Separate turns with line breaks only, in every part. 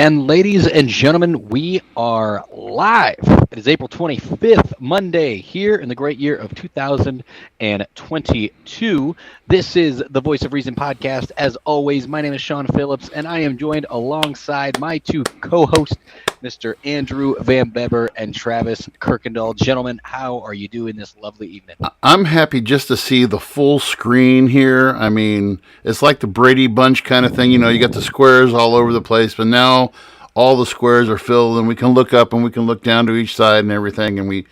And ladies and gentlemen, we are live. It is April 25th, Monday, here in the great year of 2022. This is the Voice of Reason podcast. As always, my name is Sean Phillips, and I am joined alongside my two co-hosts, Mr. Andrew Van Beber and Travis Kirkendall. Gentlemen, how are you doing this lovely evening?
I'm happy just to see the full screen here. I mean, it's like the Brady Bunch kind of thing. You know, you got the squares all over the place, but now all the squares are filled, and we can look up and we can look down to each side and everything, and we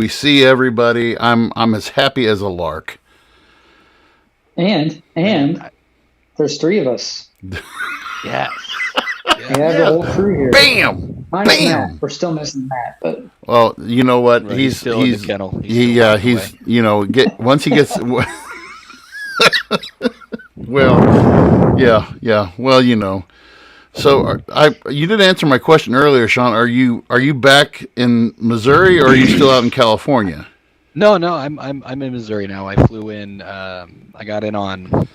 see everybody. I'm as happy as a lark.
And there's three of us.
Yes.
We have the whole crew here.
Bam!
Minus
Bam!
Matt. We're still missing Matt, but
Well, you know what?
Right,
he's
still in the kennel.
He's you know, once he gets well, yeah. Well, you know. So you did answer my question earlier, Sean. Are you back in Missouri, or are you still out in California?
No, I'm in Missouri now. I flew in. I got in on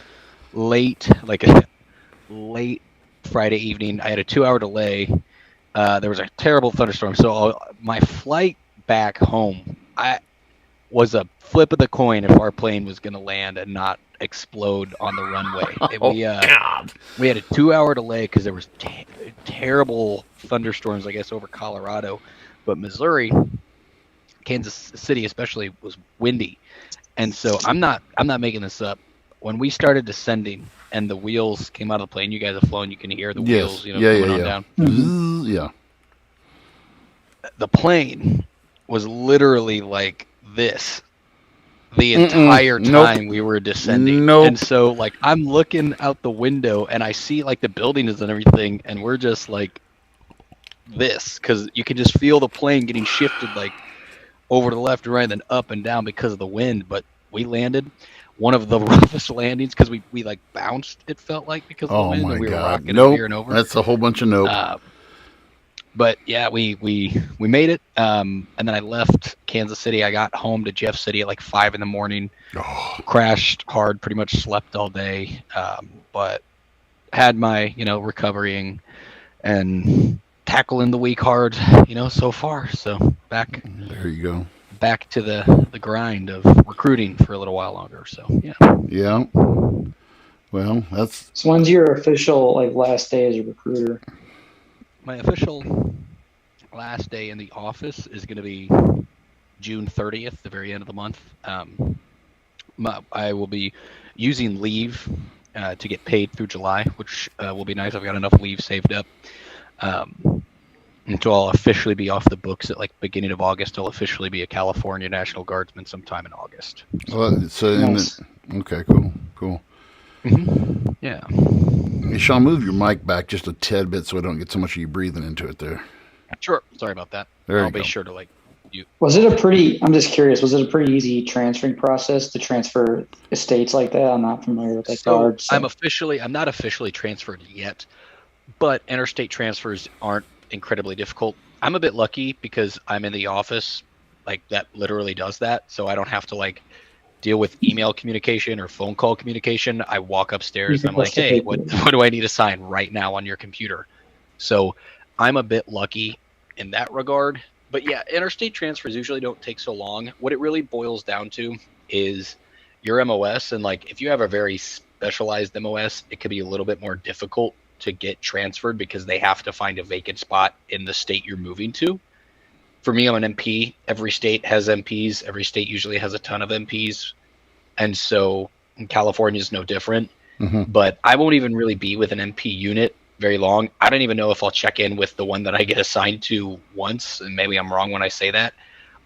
late Friday evening. I had a 2-hour delay. There was a terrible thunderstorm, so my flight back home, I was a flip of the coin if our plane was going to land and not explode on the runway.
God.
We had a 2-hour delay because there was terrible thunderstorms, I guess, over Colorado, but Missouri, Kansas City especially, was windy, and so I'm not making this up. When we started descending and the wheels came out of the plane, you guys have flown, you can hear the wheels, coming on down.
Mm-hmm. Yeah.
The plane was literally like this the entire time we were descending. And so like I'm looking out the window and I see like the buildings and everything, and we're just like this, because you can just feel the plane getting shifted like over to the left and right and then up and down because of the wind. But we landed one of the roughest landings because we like bounced, it felt like, because of the wind, and we were rocking here and over.
That's a whole bunch of nope.
But yeah, we made it, and then I left Kansas City. I got home to Jeff City at like 5 a.m. Crashed hard, pretty much slept all day, but had my recovering and tackling the week hard so far. So back
there you go,
back to the grind of recruiting for a little while longer. So
yeah. Well, that's.
So when's your official last day as a recruiter?
My official last day in the office is going to be June 30th, the very end of the month. I will be using leave to get paid through July, which will be nice. I've got enough leave saved up until I'll officially be off the books at beginning of August. I'll officially be a California National Guardsman sometime in August.
Well, so
nice.
Okay, cool.
Mm-hmm. Yeah.
Hey, Sean, move your mic back just a tad bit so I don't get so much of you breathing into it there.
Sure. Sorry about that. I'll be sure to you.
I'm just curious, was it a pretty easy transferring process to transfer estates like that? I'm not familiar with that guard. So.
I'm not officially transferred yet, but interstate transfers aren't incredibly difficult. I'm a bit lucky because I'm in the office that literally does that, so I don't have to deal with email communication or phone call communication. I walk upstairs and I'm like, hey, what do I need to sign right now on your computer? So I'm a bit lucky in that regard. But yeah, interstate transfers usually don't take so long. What it really boils down to is your MOS. And if you have a very specialized MOS, it could be a little bit more difficult to get transferred because they have to find a vacant spot in the state you're moving to. For me, I'm an MP. Every state has MPs. Every state usually has a ton of MPs. And so California is no different.
Mm-hmm.
But I won't even really be with an MP unit very long. I don't even know if I'll check in with the one that I get assigned to once. And maybe I'm wrong when I say that.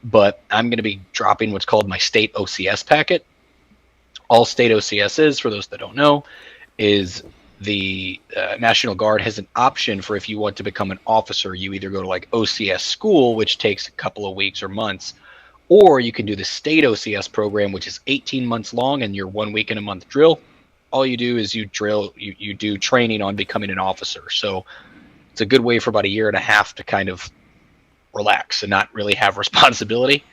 But I'm going to be dropping what's called my state OCS packet. All state OCS is, for those that don't know, is the National Guard has an option for if you want to become an officer, you either go to OCS school, which takes a couple of weeks or months, or you can do the state OCS program, which is 18 months long and you're 1 week in a month drill. All you do is you do training on becoming an officer. So it's a good way for about a year and a half to kind of relax and not really have responsibility.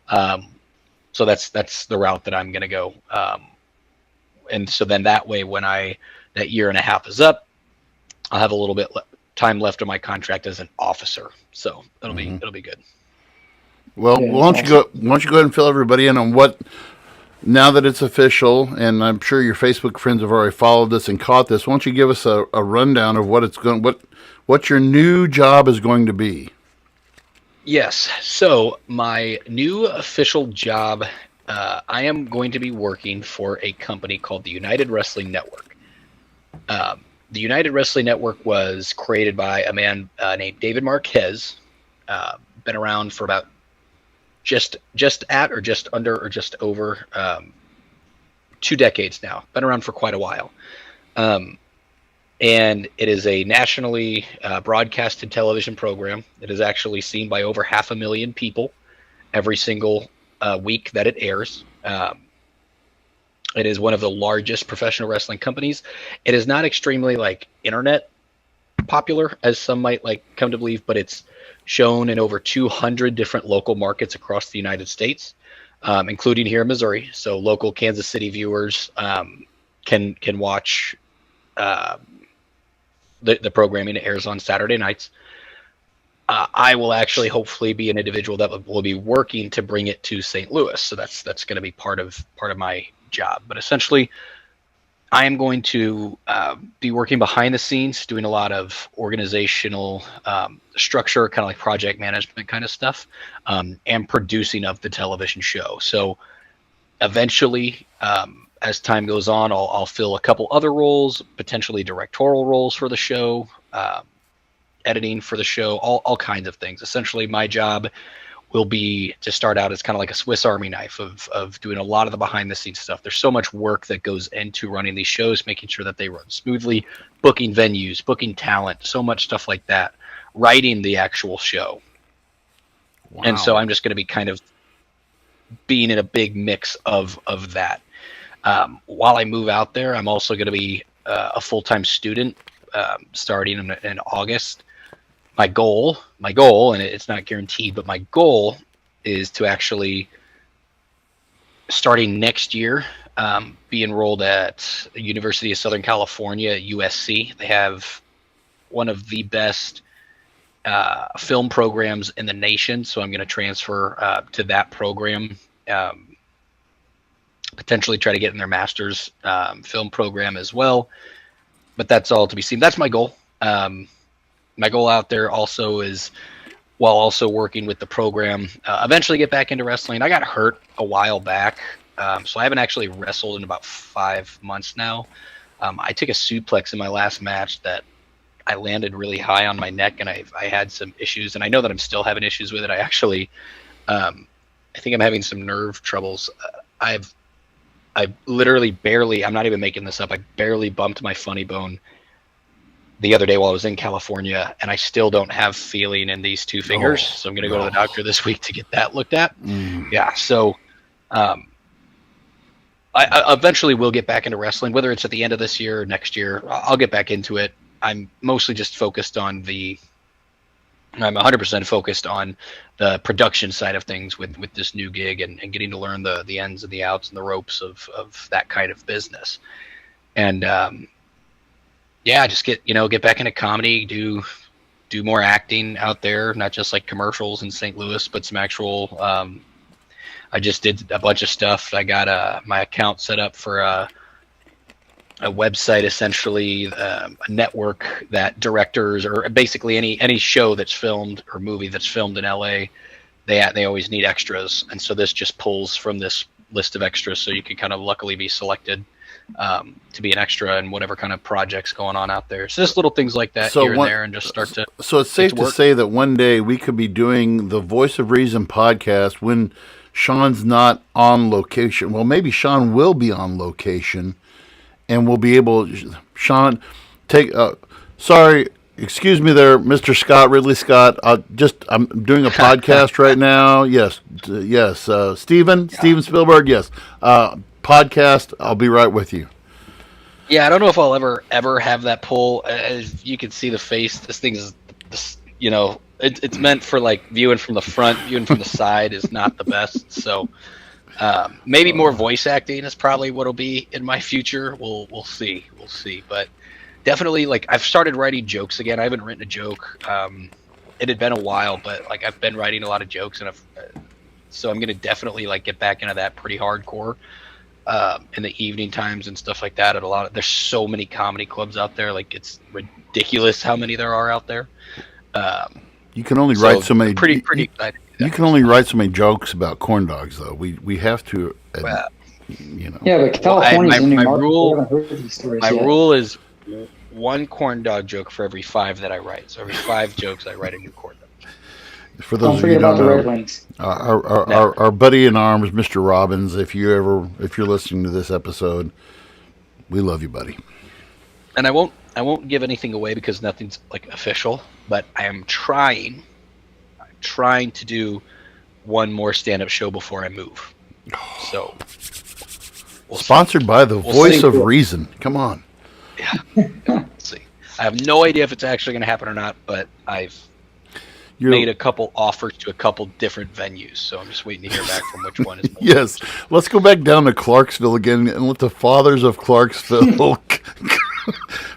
So that's the route that I'm going to go. And so then that way, when that year and a half is up, I'll have a little bit time left on my contract as an officer, so it'll be good.
Well,
Yeah,
why don't you
awesome.
go? Why don't you go ahead and fill everybody in on what, now that it's official, and I'm sure your Facebook friends have already followed this and caught this. Why don't you give us a rundown of what your new job is going to be?
Yes. So my new official job, I am going to be working for a company called the United Wrestling Network. The United Wrestling Network was created by a man named David Marquez. Been around for about just at or just under or just over 2 decades now. Been around for quite a while. And it is a nationally broadcasted television program. It is actually seen by over 500,000 people every single week that it airs. It is one of the largest professional wrestling companies. It is not extremely like internet popular, as some might like come to believe, but it's shown in over 200 different local markets across the United States, including here in Missouri. So local Kansas City viewers can watch the programming. It airs on Saturday nights. I will actually hopefully be an individual that will be working to bring it to St. Louis. So that's going to be part of my job. But essentially, I am going to be working behind the scenes, doing a lot of organizational structure, kind of like project management kind of stuff, and producing of the television show. So eventually, as time goes on, I'll fill a couple other roles, potentially directorial roles for the show, editing for the show, all kinds of things. Essentially, my job will be to start out as kind of like a Swiss Army knife of doing a lot of the behind the scenes stuff. There's so much work that goes into running these shows, making sure that they run smoothly, booking venues, booking talent, so much stuff like that, writing the actual show.
Wow.
And so I'm just going to be kind of being in a big mix of that. While I move out there, I'm also going to be a full-time student starting in August. My goal, and it's not guaranteed, but my goal is to actually, starting next year, be enrolled at the University of Southern California, USC. They have one of the best film programs in the nation, so I'm going to transfer to that program, potentially try to get in their master's film program as well. But that's all to be seen. That's my goal. My goal out there also is, while also working with the program, eventually get back into wrestling. I got hurt a while back, so I haven't actually wrestled in about 5 months now. I took a suplex in my last match that I landed really high on my neck, and I had some issues, and I know that I'm still having issues with it. I actually, I think I'm having some nerve troubles. I literally barely, I'm not even making this up, I barely bumped my funny bone the other day while I was in California, and I still don't have feeling in these two fingers. So I'm going to go to the doctor this week to get that looked at. Yeah. So, I eventually will get back into wrestling, whether it's at the end of this year or next year. I'll get back into it. I'm mostly just focused on I'm 100% focused on the production side of things with this new gig and getting to learn the ins and the outs and the ropes of that kind of business. And, yeah, just get back into comedy, do more acting out there, not just like commercials in St. Louis, but some actual. I just did a bunch of stuff. I got my account set up for a website, essentially a network that directors, or basically any show that's filmed or movie that's filmed in LA, they always need extras, and so this just pulls from this list of extras, so you can kind of luckily be selected to be an extra in whatever kind of projects going on out there. So just little things like that here and there, and just start to.
So it's safe to say that one day we could be doing the Voice of Reason podcast when Sean's not on location. Well, maybe Sean will be on location, and we'll be able. Sean, sorry, excuse me there, Mr. Scott, Ridley Scott. I'm doing a podcast right now. Yes. Steven Spielberg. Yes. Podcast. I'll be right with you.
Yeah, I don't know if I'll ever have that pull. As you can see the face, this thing is, it's meant for like viewing from the front, viewing from the side is not the best. So maybe more voice acting is probably what'll be in my future. We'll see. But definitely, like, I've started writing jokes again. I haven't written a joke. It had been a while, but like I've been writing a lot of jokes, and so I'm gonna definitely like get back into that pretty hardcore in the evening times and stuff like that. At there's so many comedy clubs out there. Like, it's ridiculous how many there are out there.
You can only write so many.
Pretty excited.
You can only write so many jokes about corn dogs, though. We have to, you know.
Yeah, but California's a new market.
Rule,
We haven't heard these stories
my
yet.
rule is one corn dog joke for every 5 that I write. So every 5 jokes, I write a new corn dog.
For those
Don't
of you
forget
who
about
don't
the Red
know,
Wings.
our buddy in arms, Mr. Robbins. If you're listening to this episode, we love you, buddy.
And I won't give anything away because nothing's like official, but I'm trying to do one more stand-up show before I move. So
Sponsored by the Voice of Reason. Come on.
Yeah. We'll see. I have no idea if it's actually going to happen or not, but I've made a couple offers to a couple different venues, so I'm just waiting to hear back from which one is.
Yes. Let's go back down to Clarksville again and let the fathers of Clarksville.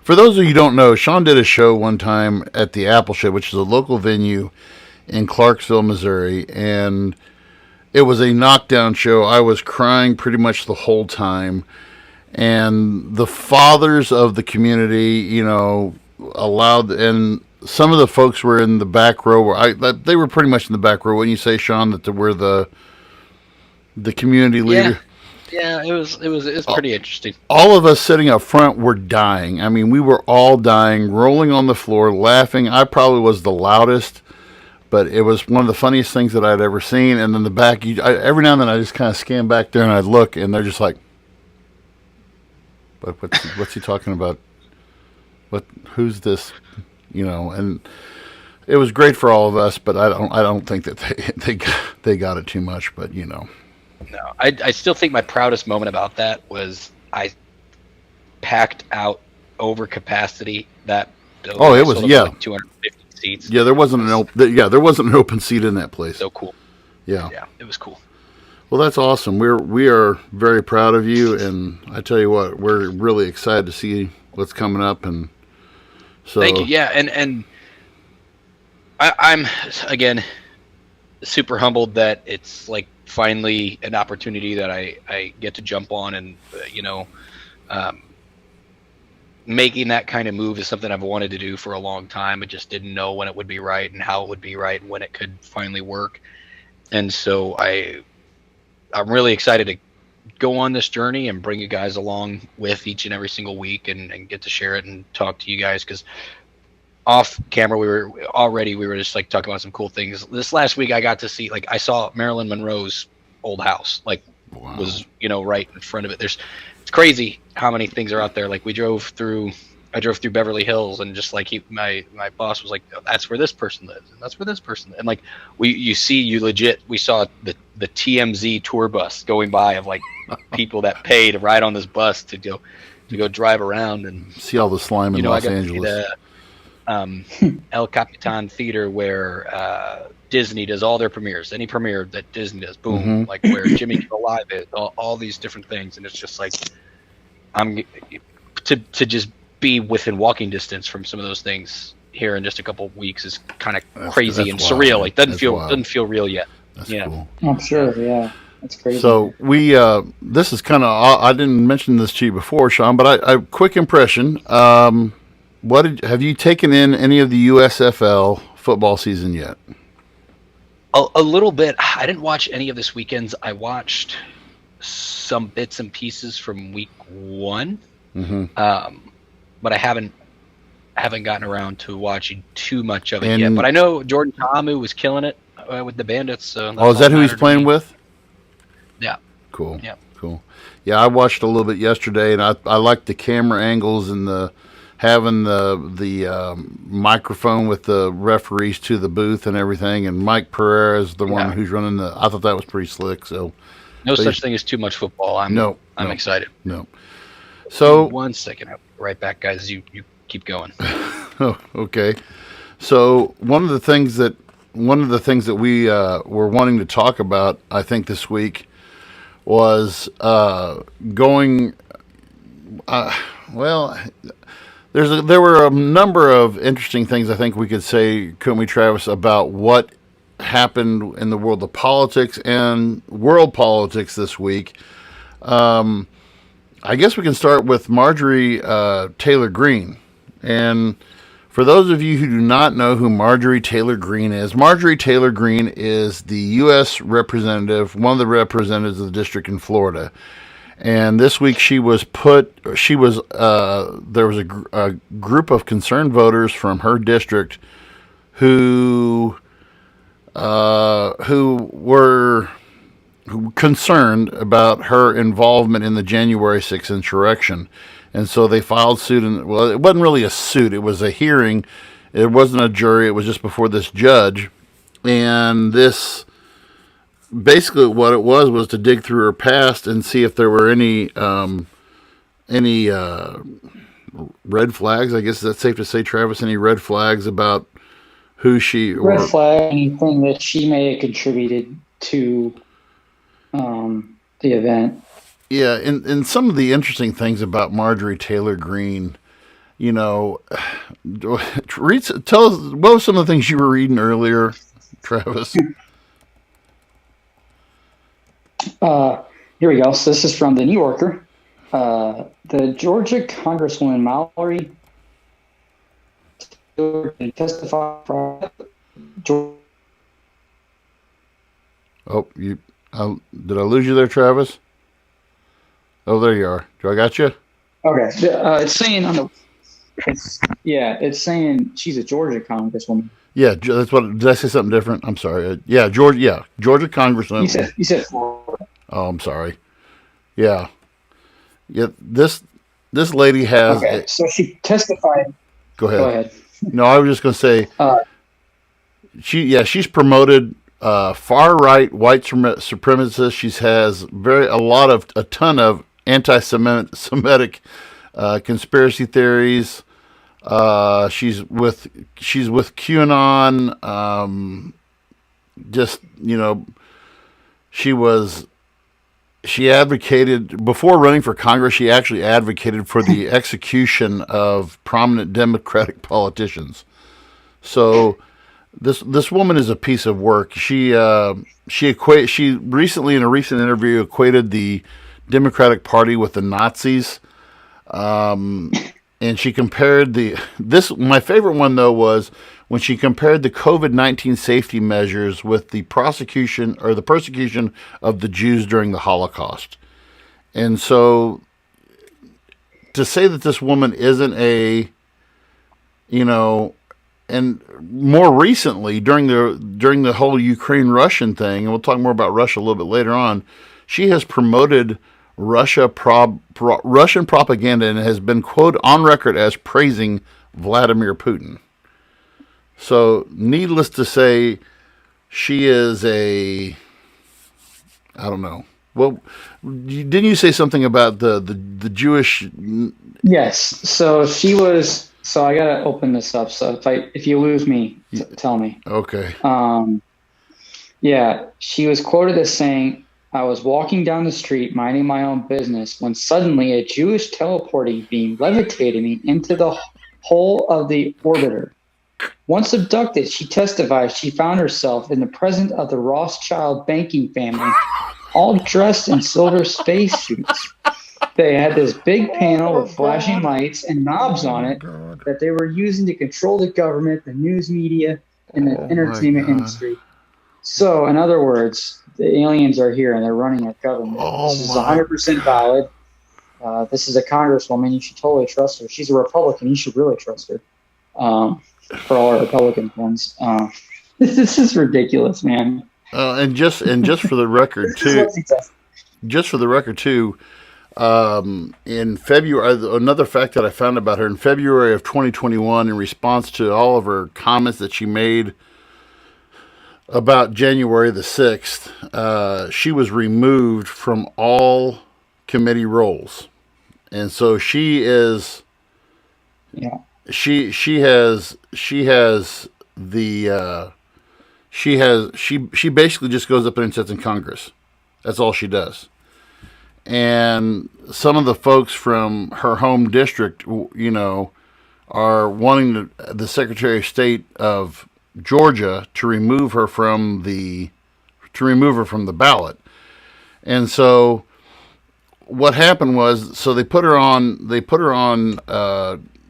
For those of you who don't know, Sean did a show one time at the Apple Shed, which is a local venue in Clarksville, Missouri, and it was a knockdown show. I was crying pretty much the whole time, and the fathers of the community, you know, allowed, and some of the folks were in the back row. They were pretty much in the back row. When you say, Sean, that they were the community leader.
Yeah, it was pretty interesting.
All of us sitting up front were dying. I mean, we were all dying, rolling on the floor, laughing. I probably was the loudest, but it was one of the funniest things that I'd ever seen. And then the back, every now and then I just kind of scan back there and I'd look, and they're just like, "But what's he talking about? Who's this?" You know, and it was great for all of us, but I don't think that they got it too much, but you know.
No, I still think my proudest moment about that was I packed out over capacity that building.
Oh, it was, yeah,
like 250 seats.
Yeah, there wasn't an open seat in that place.
So cool.
Yeah,
it was cool.
Well, that's awesome. We are very proud of you, and I tell you what, we're really excited to see what's coming up, and so
thank you. Yeah, and I'm again super humbled that it's like finally an opportunity that I get to jump on, and making that kind of move is something I've wanted to do for a long time. I just didn't know when it would be right and how it would be right and when it could finally work. And so I'm really excited to go on this journey and bring you guys along with each and every single week and get to share it and talk to you guys, because off camera we were just like talking about some cool things. This last week I got to see, like, I saw Marilyn Monroe's old house, like,
wow,
was right in front of it. It's crazy how many things are out there. Like, I drove through Beverly Hills, and just like my boss was like, oh, that's where this person lives, and that's where this person lives. And like we saw the TMZ tour bus going by of like people that pay to ride on this bus to go drive around and
see all the slime in Los Angeles.
El Capitan Theater, where Disney does all their premieres. Any premiere that Disney does, boom.
Mm-hmm.
Like where Jimmy Kimmel Live is, all these different things, and it's just like I'm to just be within walking distance from some of those things here in just a couple of weeks is kind of crazy and
wild,
surreal. Like doesn't
wild.
feel real yet.
That's
yeah.
Cool.
I'm sure. Yeah, that's crazy.
So we this is kind of, I didn't mention this to you before, Sean, but I quick impression. Have you taken in any of the USFL football season yet?
A little bit. I didn't watch any of this weekend's. I watched some bits and pieces from week 1, but I haven't gotten around to watching too much of it yet. But I know Jordan Ta'amu was killing it with the Bandits. So
is that who he's playing with?
Yeah.
Cool.
Yeah.
Cool. Yeah, I watched a little bit yesterday, and I liked the camera angles and having the microphone with the referees to the booth and everything, and Mike Pereira is the one who's running I thought that was pretty slick. So
no such thing as too much football. I'm excited.
No. So
1 second, I'll be right back, guys. You keep going.
Oh, okay. So one of the things that we were wanting to talk about, I think, this week was going. Well, There were a number of interesting things I think we could say, couldn't we, Travis, about what happened in the world of politics and world politics this week. I guess we can start with Marjorie Taylor Greene. And for those of you who do not know who Marjorie Taylor Greene is, Marjorie Taylor Greene is the U.S. representative, one of the representatives of the district in Florida. And this week there was a group of concerned voters from her district who were concerned about her involvement in the January 6th insurrection. And so they filed suit. And, well, it wasn't really a suit. It was a hearing. It wasn't a jury. It was just before this judge. And this, basically what it was to dig through her past and see if there were any red flags. I guess that's safe to say, Travis, any red flags about who she...
Red flag, anything that she may have contributed to the event.
Yeah, and some of the interesting things about Marjorie Taylor Greene, you know, tell us, what were some of the things you were reading earlier, Travis?
Here we go. So this is from the New Yorker. The Georgia Congresswoman Mallory testified for
Oh, did I lose you there, Travis? Oh, there you are. Do I got you?
Okay. It's saying it's saying she's a Georgia Congresswoman.
Yeah, that's what. Did I say something different? I'm sorry. Georgia Congresswoman.
You said Florida.
Oh, I'm sorry. Yeah. This lady has.
Okay, so she testified.
Go ahead.
Go ahead.
No, I was just going to say. She's promoted far right white supremacists. She has a ton of anti-Semitic conspiracy theories. She's with QAnon. She advocated, before running for Congress, she actually advocated for the execution of prominent Democratic politicians. So this woman is a piece of work. She recently, in a recent interview, equated the Democratic Party with the Nazis. And she compared my favorite one, though, was when she compared the COVID-19 safety measures with the persecution of the Jews during the Holocaust. And so to say that this woman isn't and more recently during the whole Ukraine-Russian thing, and we'll talk more about Russia a little bit later on, she has promoted Russian propaganda and has been quoted on record as praising Vladimir Putin. So, needless to say, she is I don't know. Well, didn't you say something about the Jewish?
Yes. So she was. So I gotta open this up. So if you lose me, tell me.
Okay.
Yeah, she was quoted as saying, "I was walking down the street minding my own business when suddenly a Jewish teleporting beam levitated me into the hole of the orbiter. Once abducted, she testified she found herself in the presence of the Rothschild banking family, all dressed in silver spacesuits. They had this big panel with flashing lights and knobs on it that they were using to control the government, the news media, and the entertainment industry. So, in other words, the aliens are here and they're running our government. This is 100% valid. This is a congresswoman. You should totally trust her. She's a Republican. You should really trust her. For all our Republican friends, this is ridiculous, man.
And just for the record too, in February, another fact that I found about her, in February of 2021, in response to all of her comments that she made about January the 6th, she was removed from all committee roles. And so she is, she basically just goes up there and sits in Congress. That's all she does. And some of the folks from her home district, are wanting the Secretary of State of Georgia to remove her from the ballot. And so what happened was, so they put her on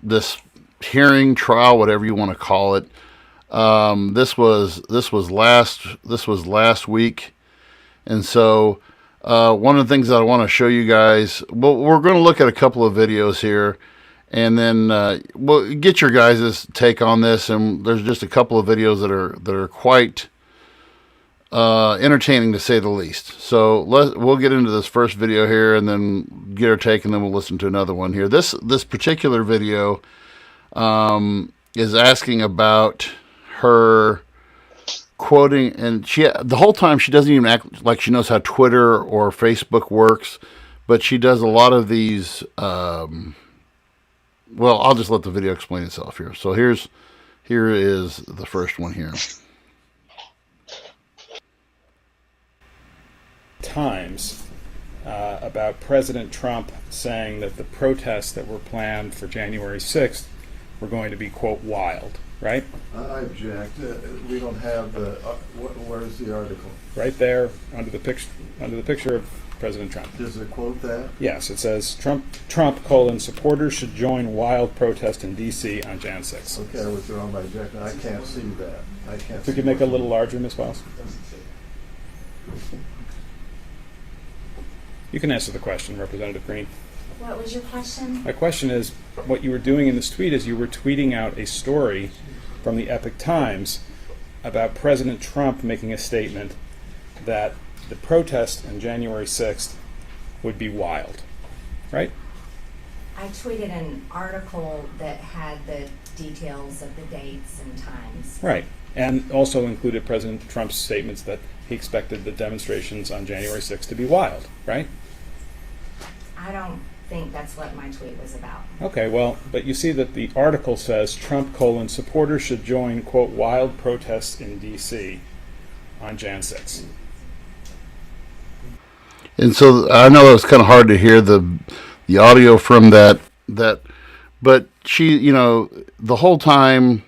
this hearing, trial, whatever you want to call it. This was last week, and so one of the things that I want to show you guys. Well, we're going to look at a couple of videos here, and then we'll get your guys' take on this. And there's just a couple of videos that are quite entertaining, to say the least. So we'll get into this first video here, and then get our take, and then we'll listen to another one here. This particular video is asking about her quoting, and the whole time she doesn't even act like she knows how Twitter or Facebook works, but she does a lot of these. Well, I'll just let the video explain itself here. So here is the first one here.
Times about President Trump saying that the protests that were planned for January 6th were going to be, quote, wild, right?
I object. We don't have the. Where's the article?
Right there under the picture of President Trump.
Does it quote that?
Yes, it says Trump, supporters should join wild protest in D.C. on Jan 6th.
Okay, I withdraw my objection. I can't see that. I can't.
If we could make it a little larger, Ms. Wells. You can answer the question, Representative Green.
What was your question?
My question is, what you were doing in this tweet is you were tweeting out a story from the Epoch Times about President Trump making a statement that the protest on January 6th would be wild, right?
I tweeted an article that had the details of the dates and times.
Right, and also included President Trump's statements that he expected the demonstrations on January 6th to be wild, right?
I don't think that's what my tweet was about.
Okay, well, but you see that the article says Trump, supporters should join, quote, wild protests in D.C. on Jan 6th.
And so I know it's kind of hard to hear the audio from that, but she, the whole time,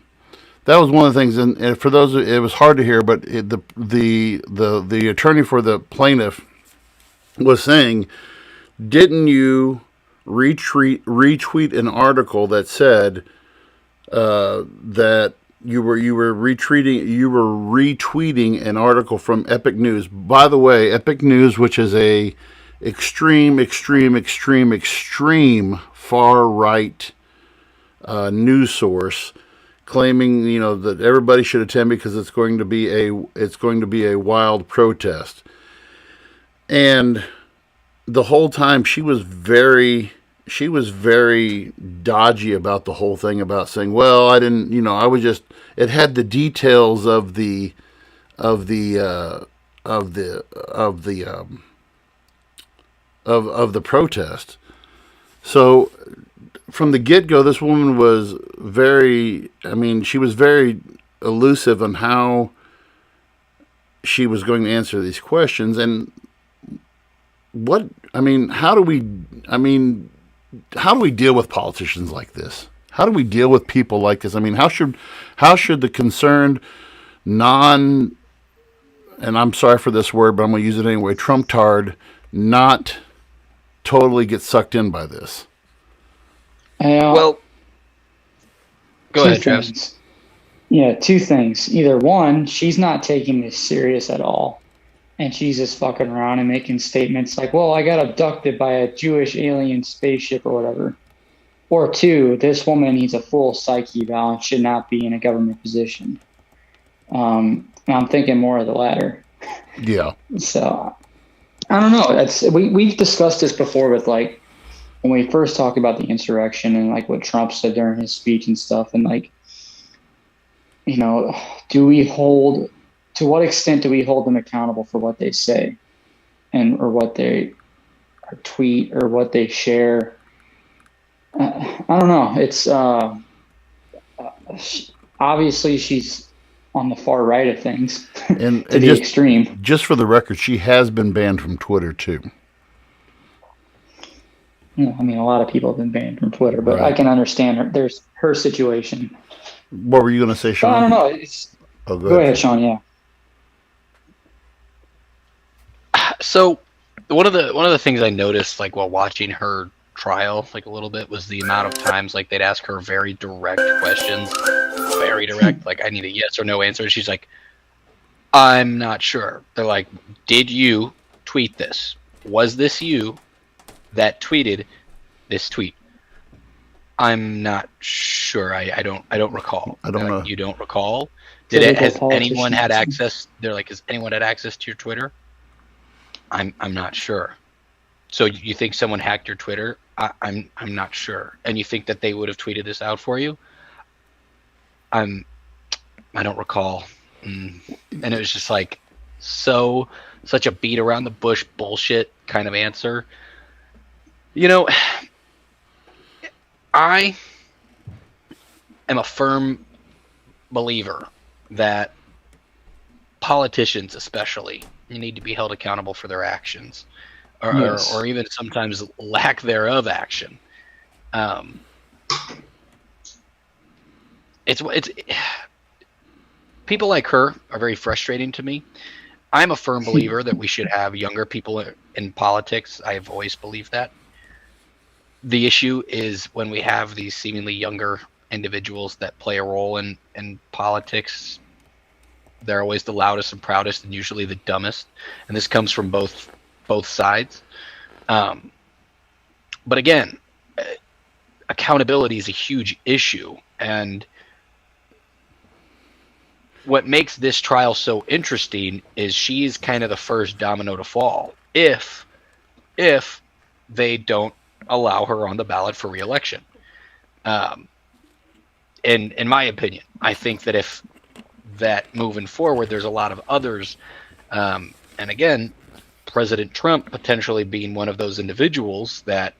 that was one of the things. And for those, it was hard to hear. But the attorney for the plaintiff was saying, didn't you retweet an article that said that you were retweeting an article from Epic News? By the way, Epic News, which is a extreme far right news source, claiming that everybody should attend because it's going to be a wild protest. And the whole time she was very dodgy about the whole thing, about saying, well, I didn't, I was just, it had the details of the protest. So from the get-go, this woman was she was very elusive on how she was going to answer these questions. And how do we deal with politicians like this? How do we deal with people like this? How should the concerned and I'm sorry for this word, but I'm going to use it anyway, Trump-tard, not totally get sucked in by this?
Well, go ahead, Travis.
Yeah, two things. Either one, she's not taking this serious at all, and she's just fucking around and making statements like, well, I got abducted by a Jewish alien spaceship or whatever. Or two, this woman needs a full psyche eval and should not be in a government position. And I'm thinking more of the latter.
Yeah.
So, I don't know. We've discussed this before with, like, when we first talked about the insurrection and, like, what Trump said during his speech and stuff. And, like, to what extent do we hold them accountable for what they say or what they tweet or what they share? I don't know. It's obviously she's on the far right of things,
and
to the extreme.
Just for the record, she has been banned from Twitter too.
I mean, a lot of people have been banned from Twitter, but I
Right.
can understand her situation.
What were you going to say,
But I
Sean?
don't know. It's,
Oh,
go ahead, Sean. Yeah.
So one of the things I noticed, like while watching her trial, like a little bit, was the amount of times like they'd ask her very direct questions, very direct, like I need a yes or no answer. And she's like, I'm not sure. They're like, did you tweet this? Was this you that tweeted this tweet? I'm not sure. I don't recall.
I don't
They're like,
know.
you don't recall?
Typical
Has anyone had
politicians.
access? They're like, has anyone had access to your Twitter? I'm not sure. So you think someone hacked your Twitter? I'm not sure. And you think that they would have tweeted this out for you? I'm I don't recall. And it was just like such a beat around the bush bullshit kind of answer. You know, I am a firm believer that politicians, especially, you need to be held accountable for their actions, or
Yes.
even sometimes lack thereof action. Um, it's people like her are very frustrating to me. I'm a firm believer that we should have younger people in politics. I've always believed that. The issue is when we have these seemingly younger individuals that play a role in politics. They're always the loudest and proudest, and usually the dumbest. And this comes from both sides. Um, but again, accountability is a huge issue, and what makes this trial so interesting is she's kind of the first domino to fall if they don't allow her on the ballot for re-election. Um, and in my opinion, I think that if that moving forward, there's a lot of others, and again, President Trump potentially being one of those individuals that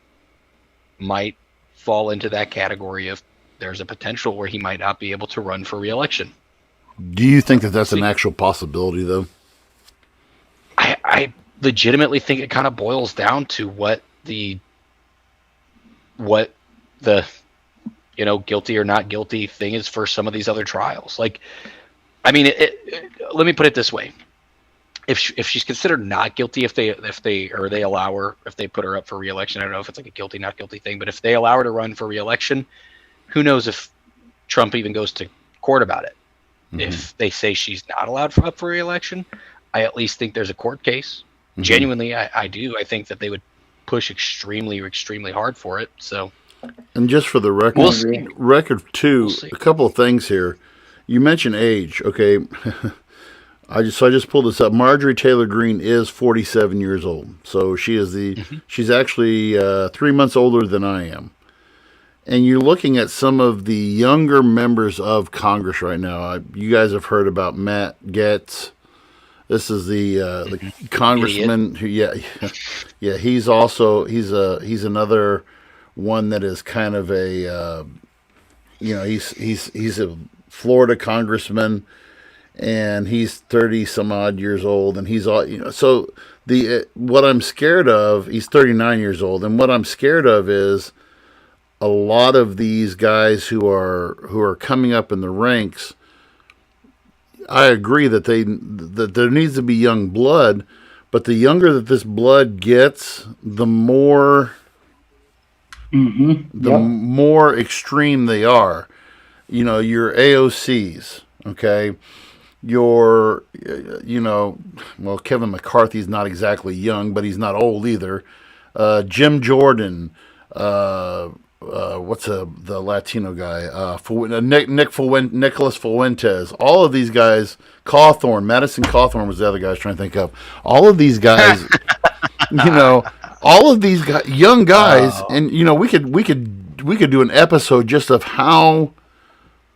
might fall into that category of there's a potential where he might not be able to run for re-election.
Do you think that that's an
See,
actual possibility, though?
I legitimately think it kind of boils down to what the guilty or not guilty thing is for some of these other trials. Like, I mean, let me put it this way: if she's considered not guilty, if they allow her, if they put her up for re-election, I don't know if it's like a guilty not guilty thing, but if they allow her to run for re-election, who knows if Trump even goes to court about it? If they say she's not allowed up for re-election, I at least think there's a court case. Genuinely, I do. I think that they would push extremely, extremely hard for it. So
And just for the record,
we'll
I
see.
agree.
record two,
We'll see.
a couple of things here. You mentioned age. Okay, I just pulled this up. Marjorie Taylor Greene is 47 years old, so she's actually 3 months older than I am. And you're looking at some of the younger members of Congress right now. You guys have heard about Matt Gaetz. This is the congressman who, yeah. He's another one that is kind of a he's a Florida congressman, and he's 30 some odd years old, and he's all So the what I'm scared of, he's 39 years old, and what I'm scared of is a lot of these guys who are coming up in the ranks. I agree that there needs to be young blood, but the younger that this blood gets, the more
Mm-hmm. Yep.
more extreme they are. Your AOCs, okay? Your well, Kevin McCarthy's not exactly young, but he's not old either. Jim Jordan, what's the Latino guy? Nicholas Fuentes. All of these guys, Madison Cawthorn was the other guy I was trying to think of. All of these guys, all of these guys, young guys, and we could do an episode just of how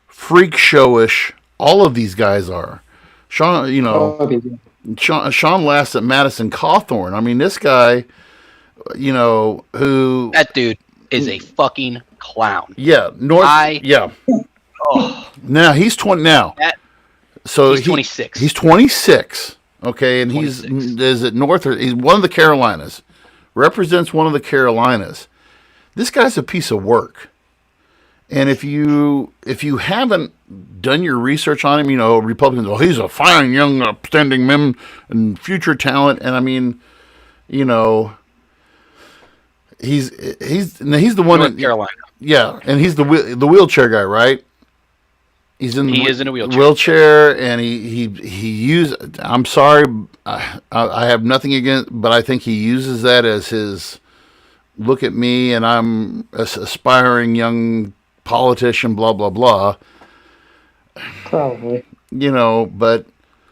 freak showish all of these guys are. Sean,
Okay.
Sean laughs at Madison Cawthorn. I mean, this guy, who
That dude is a fucking clown.
Yeah, Yeah.
Oh,
Now he's 20 now.
that
So
he's 26.
He's 26. Okay, and
26.
he's one of the Carolinas. Represents one of the Carolinas. This guy's a piece of work. And if you haven't done your research on him, Republicans, well, he's a fine young upstanding man and future talent. And I mean, he's the one
North Carolina.
Yeah, and he's the wheelchair guy, right?
He is in a wheelchair.
And he used. I'm sorry, I have nothing against, but I think he uses that as his look at me, and I'm an aspiring young politician. Blah blah blah.
Probably.
But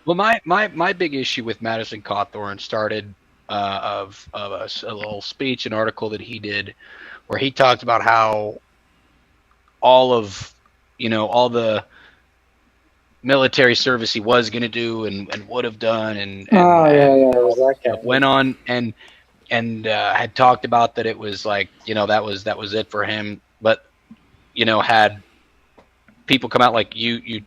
well, my big issue with Madison Cawthorn started of a little speech, an article that he did, where he talked about how all the military service he was going to do and would have done and went on and had talked about that it was like that was it for him, but had people come out like you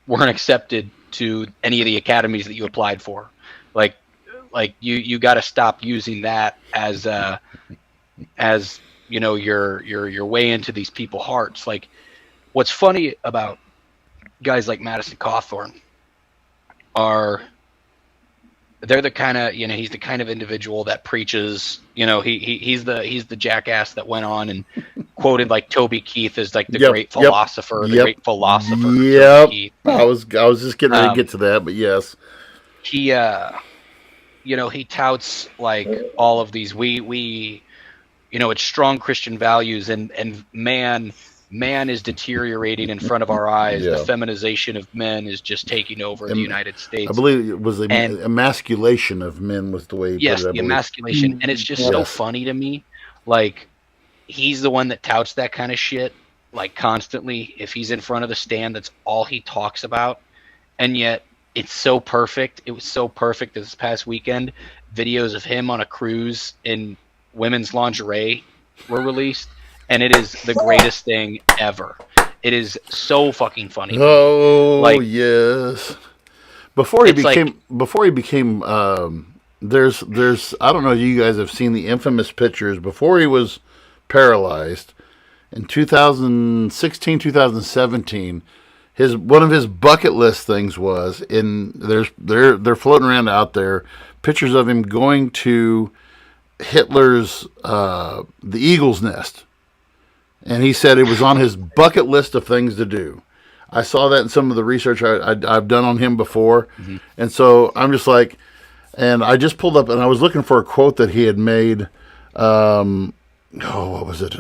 weren't accepted to any of the academies that you applied for, like you got to stop using that as your way into these people's hearts. Like, what's funny about guys like Madison Cawthorn they're the kind of he's the kind of individual that preaches. He's the jackass that went on and quoted like Toby Keith as like the great philosopher, great philosopher.
Yep. I was just getting ready to get to that, but yes,
he he touts like all of these it's strong Christian values and man is deteriorating in front of our eyes.
Yeah.
The feminization of men is just taking over the United States.
I believe it was emasculation of men was the way he put it.
The emasculation. And it's just so funny to me. Like, he's the one that touts that kind of shit, like, constantly. If he's in front of the stand, that's all he talks about. And yet, it's so perfect. It was so perfect this past weekend. Videos of him on a cruise in women's lingerie were released. And it is the greatest thing ever. It is so fucking funny.
Oh, yes. Before he became, there's I don't know if you guys have seen the infamous pictures before he was paralyzed in 2016, 2017. One of his bucket list things was they're floating around out there pictures of him going to Hitler's the Eagle's Nest. And he said it was on his bucket list of things to do. I saw that in some of the research I've done on him before. Mm-hmm. And so I'm just like, and I just pulled up and I was looking for a quote that he had made. What was it?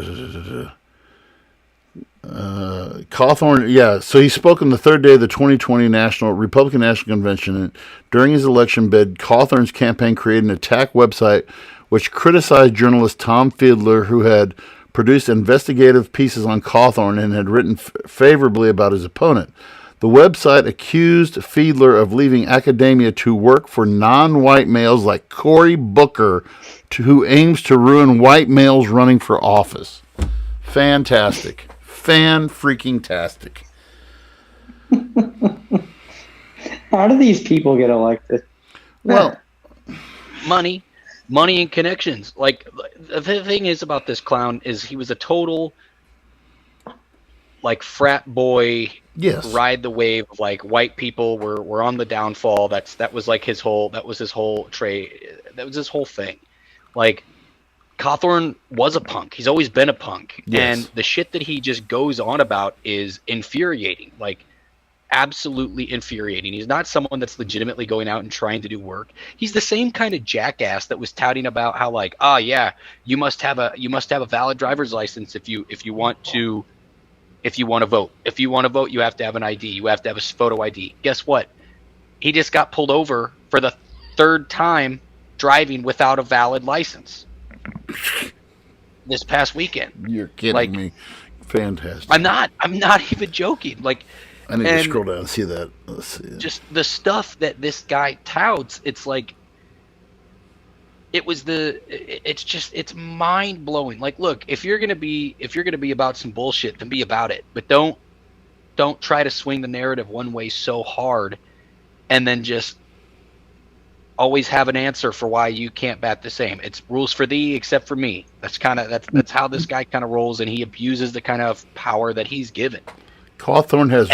Cawthorn, yeah. So he spoke on the third day of the 2020 Republican National Convention. And during his election bid, Cawthorn's campaign created an attack website which criticized journalist Tom Fiedler, who had produced investigative pieces on Cawthorn and had written favorably about his opponent. The website accused Fiedler of leaving academia to work for non-white males like Cory Booker, who aims to ruin white males running for office. Fantastic. Fan-freaking-tastic.
How do these people get elected?
Well,
money and connections. Like, the thing is about this clown is he was a total like frat boy.
Yes.
Ride the wave of like white people were on the downfall. That was his whole thing. Like, Cawthorn was a punk. He's always been a punk.
Yes.
And the shit that he just goes on about is infuriating. Like, absolutely infuriating. He's not someone that's legitimately going out and trying to do work. He's the same kind of jackass that was touting about how like, you must have a valid driver's license if you want to vote. If you want to vote, you have to have an ID. You have to have a photo ID. Guess what? He just got pulled over for the third time driving without a valid license this past weekend.
You're kidding me. Fantastic.
I'm not even joking. Like,
I need to scroll down and see that. Let's see.
Just the stuff that this guy touts, it's like, it's mind blowing. Like, look, if you're gonna be about some bullshit, then be about it. But don't try to swing the narrative one way so hard, and then just always have an answer for why you can't bat the same. It's rules for thee except for me. That's how this guy kind of rolls, and he abuses the kind of power that he's given.
Cawthorn has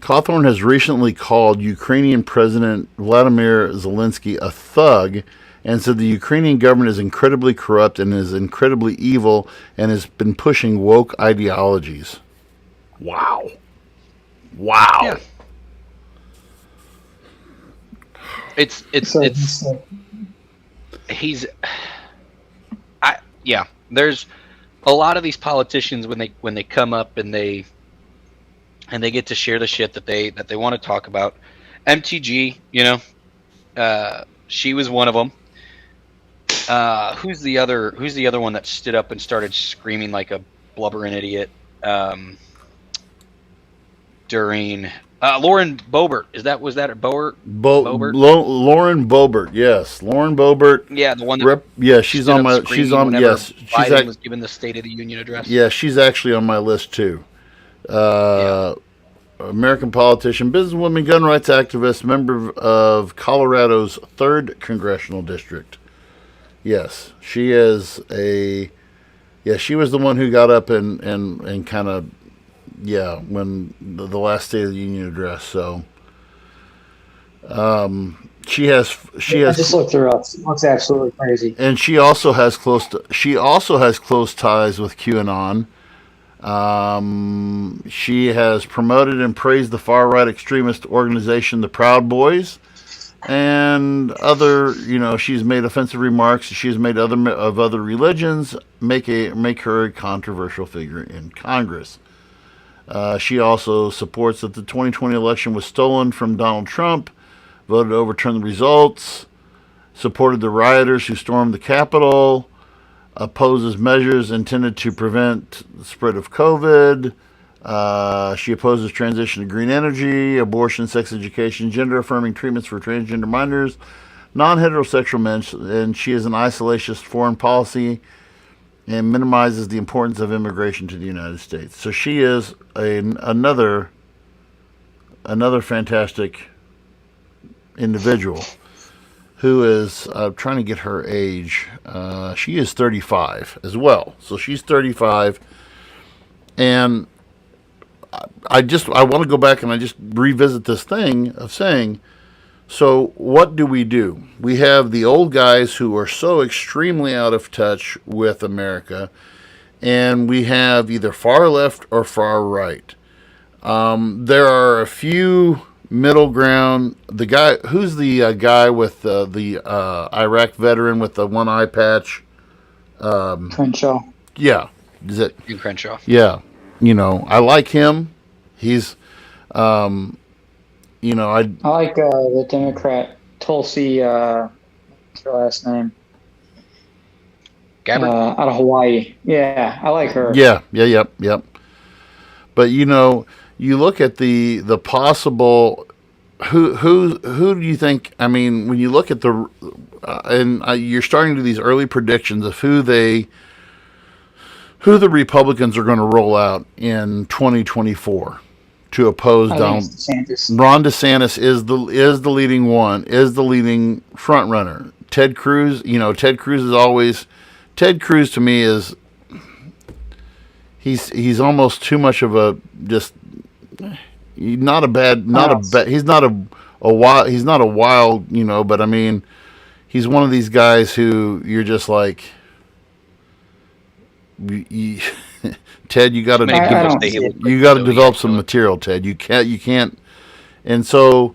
Cawthorn has recently called Ukrainian President Vladimir Zelensky a thug and said the Ukrainian government is incredibly corrupt and is incredibly evil and has been pushing woke ideologies. Wow.
Yeah. It's there's a lot of these politicians when they come up and they get to share the shit that they want to talk about. MTG, she was one of them. Who's the other one that stood up and started screaming like a blubbering idiot during Lauren Boebert? Was that Boebert?
Lauren Boebert, yes. Lauren Boebert.
Yeah, the one that
she's on my
Biden was given the State of the Union address.
Yeah, she's actually on my list too. American politician, businesswoman, gun rights activist, member of Colorado's 3rd Congressional District. Yes, she is she was the one who got up and kind of, when the last State of the Union address. So, she has.
I just looked her up. She looks absolutely crazy.
And she also has close ties with QAnon. She has promoted and praised the far-right extremist organization, the Proud Boys, and other. She's made offensive remarks. She's made other religions make her a controversial figure in Congress. She also supports that the 2020 election was stolen from Donald Trump, voted to overturn the results, supported the rioters who stormed the Capitol, opposes measures intended to prevent the spread of COVID. She opposes transition to green energy, abortion, sex education, gender-affirming treatments for transgender minors, non-heterosexual men, and she is an isolationist foreign policy and minimizes the importance of immigration to the United States. So she is another fantastic individual who is trying to get her age. She is 35 as well. So she's 35. And I want to go back and I just revisit this thing of saying, so what do? We have the old guys who are so extremely out of touch with America, and we have either far left or far right. There are a few middle ground. The guy who's the guy with the Iraq veteran with the one eye patch.
Crenshaw.
Yeah, is it
Crenshaw?
Yeah, I like him. He's, I
like the Democrat Tulsi. What's her last name?
Gabbard?
Out of Hawaii. Yeah, I like her.
Yep. But you look at the possible. Who do you think? I mean, when you look at the, you're starting to do these early predictions of who the Republicans are going to roll out in 2024 to oppose Donald. Ron DeSantis is the leading one, is the leading front runner. Ted Cruz, Ted Cruz is always. Ted Cruz to me is. He's almost too much of a just. He's not a wild, but I mean, he's one of these guys who you're just like, Ted, you got to develop some material, Ted. You can't, and so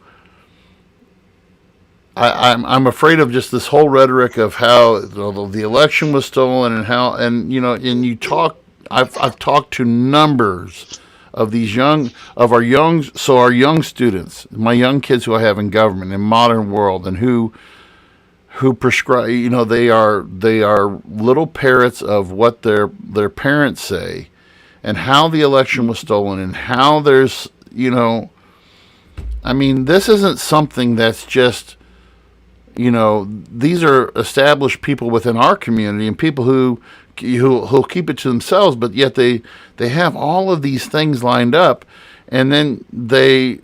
I'm afraid of just this whole rhetoric of how the election was stolen and how, and you talk. I've talked to numbers of our young students, my young kids who I have in government, in modern world, and who prescribe, they are little parrots of what their parents say, and how the election was stolen, and how there's, I mean, this isn't something that's just, these are established people within our community and people who'll keep it to themselves, but yet they have all of these things lined up, and then they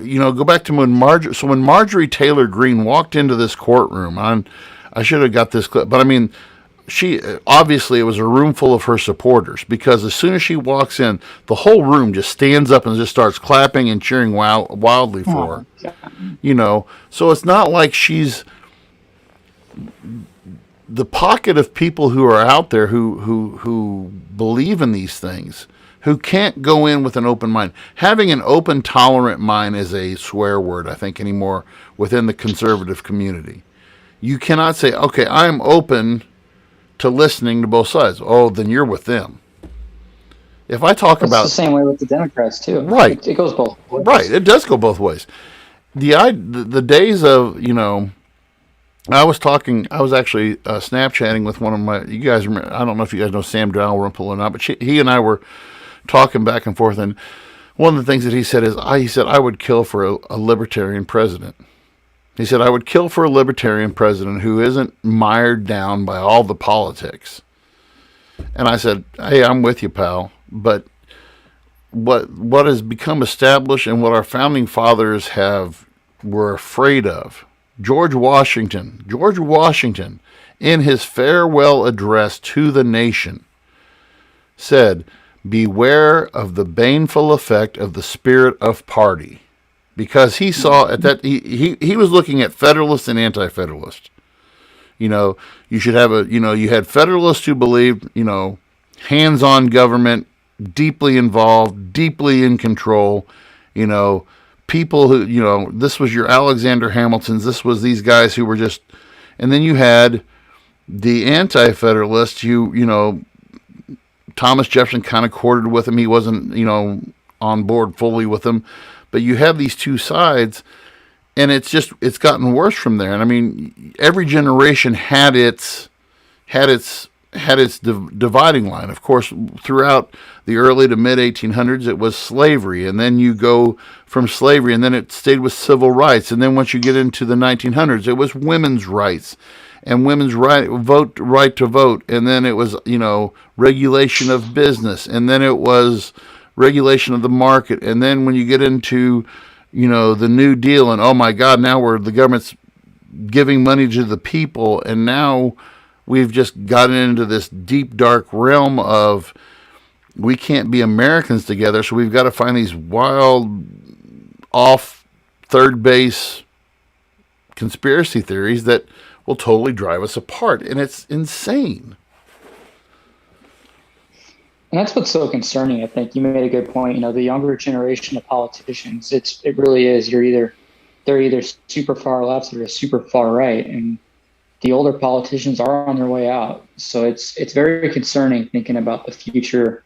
go back to when Marjorie Taylor Greene walked into this courtroom. I should have got this clip, but I mean, she obviously, it was a room full of her supporters, because as soon as she walks in, the whole room just stands up and just starts clapping and cheering wildly for her. So it's not like she's the pocket of people who are out there who believe in these things, who can't go in with an open mind. Having an open, tolerant mind is a swear word, I think, anymore within the conservative community. You cannot say, okay, I'm open to listening to both sides. Oh, then you're with them. If I talk
It's
about
the same way with the Democrats too.
Right.
It goes both ways.
Right, it does go both ways. The days of, I was actually Snapchatting with one of you guys remember, I don't know if you guys know Sam Dalrymple or not, but he and I were talking back and forth, and one of the things that he said is, I would kill for a libertarian president. He said, I would kill for a libertarian president who isn't mired down by all the politics. And I said, hey, I'm with you, pal. But what has become established and what our founding fathers were afraid of, George Washington, in his farewell address to the nation, said, beware of the baneful effect of the spirit of party. Because he saw at that he was looking at Federalists and Anti-Federalists. You should have you had Federalists who believed, hands-on government, deeply involved, deeply in control. People who this was your Alexander Hamiltons. This was these guys who were just, and then you had the Anti-Federalists. Thomas Jefferson kind of courted with him. He wasn't on board fully with them. But you have these two sides, and it's gotten worse from there. And I mean, every generation had its dividing line. Of course, throughout the early to mid 1800s, it was slavery, and then you go from slavery, and then it stayed with civil rights, and then once you get into the 1900s, it was women's rights and women's right to vote, and then it was regulation of business, and then it was regulation of the market, and then when you get into the New Deal, and oh my God, now the government's giving money to the people, and now we've just gotten into this deep dark realm of we can't be Americans together, so we've got to find these wild off third base conspiracy theories that will totally drive us apart, and it's insane.
And that's what's so concerning. I think you made a good point. The younger generation of politicians, it really is. They're either super far left or super far right, and the older politicians are on their way out. So it's very concerning thinking about the future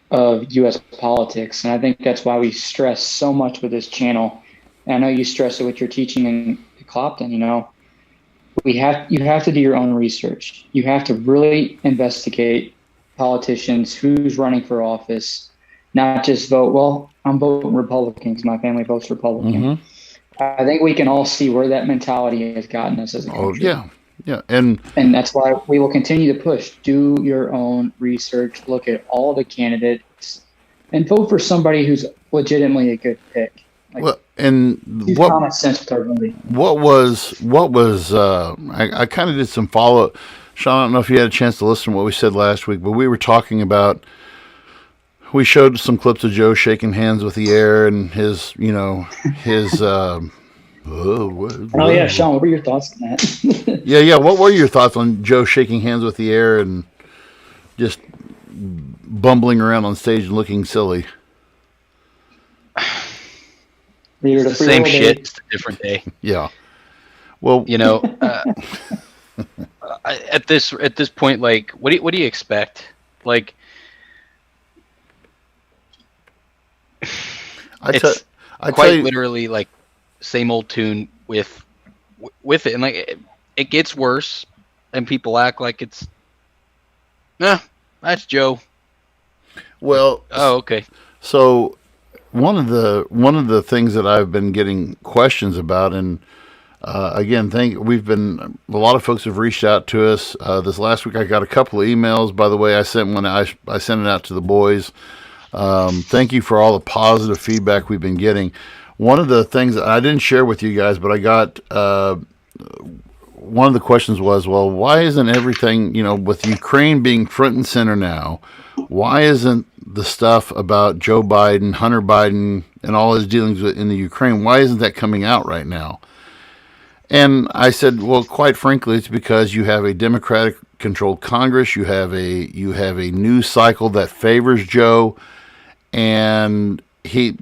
of U.S. politics, and I think that's why we stress so much with this channel. And I know you stress it with your teaching in Clopton. You have to do your own research. You have to really investigate politicians, who's running for office, not just vote, well, I'm voting Republican because my family votes Republican. Mm-hmm. I think we can all see where that mentality has gotten us as a country.
Oh, yeah. And
that's why we will continue to push. Do your own research, look at all the candidates, and vote for somebody who's legitimately a good pick.
Common sense with our voting. I kind of did some follow-up. Sean, I don't know if you had a chance to listen to what we said last week, but we were talking about, we showed some clips of Joe shaking hands with the air and his
oh yeah, Sean, what were your thoughts on that?
yeah. What were your thoughts on Joe shaking hands with the air and just bumbling around on stage and looking silly?
It's the same shit, it's a different day.
Yeah. Well,
at this point, like, what do you expect? Like, it's quite literally like same old tune with it, and like it gets worse, and people act like it's that's Joe.
Well,
oh, okay.
So one of the things that I've been getting questions about, and again, a lot of folks have reached out to us. This last week I got a couple of emails. By the way, I sent it out to the boys. Thank you for all the positive feedback we've been getting. one of the things that I didn't share with you guys, but I got one of the questions was, well, why isn't everything, with Ukraine being front and center now, why isn't the stuff about Joe Biden, Hunter Biden, and all his dealings in the Ukraine, why isn't that coming out right now? And I said, well, quite frankly, it's because you have a Democratic-controlled Congress, you have a news cycle that favors Joe, and he,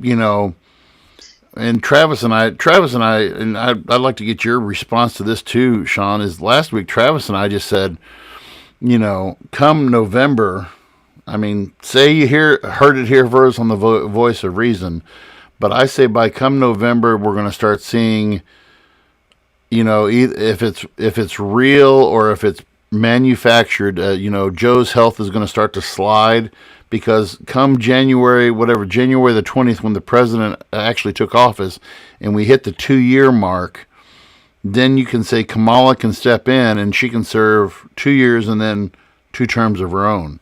and Travis and I, and I'd like to get your response to this too, Sean. Is last week Travis and I just said, come November, I mean, say you heard it here first on the Voice of Reason, but I say by come November we're going to start seeing, if it's real or if it's manufactured, Joe's health is going to start to slide. Because come January the 20th, when the president actually took office and we hit the 2-year mark, then you can say Kamala can step in and she can serve 2 years and then 2 terms of her own.